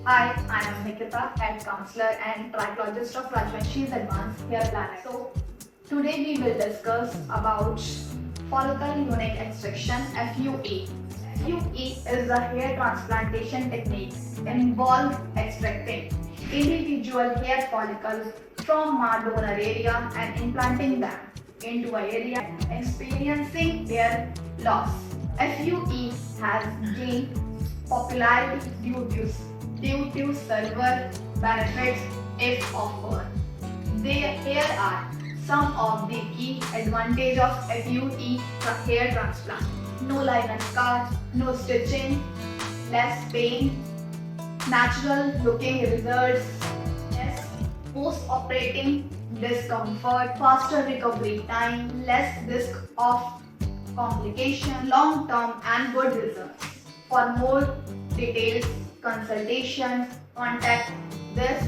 Hi, I am Nikita, head counselor and trichologist of Rajvanshi Advance Hair Planet. So, today we will discuss about Follicular Unit Extraction (FUE). FUE is a hair transplantation technique involves extracting individual hair follicles from a donor area and implanting them into an area experiencing hair loss. FUE has gained popularity due to several benefits if offered. Here are some of the key advantages of FUE hair transplant. No line and scars, no stitching, less pain, natural looking results, less post-operating discomfort, faster recovery time, less risk of complication, long-term and good results. For more details, consultation, contact this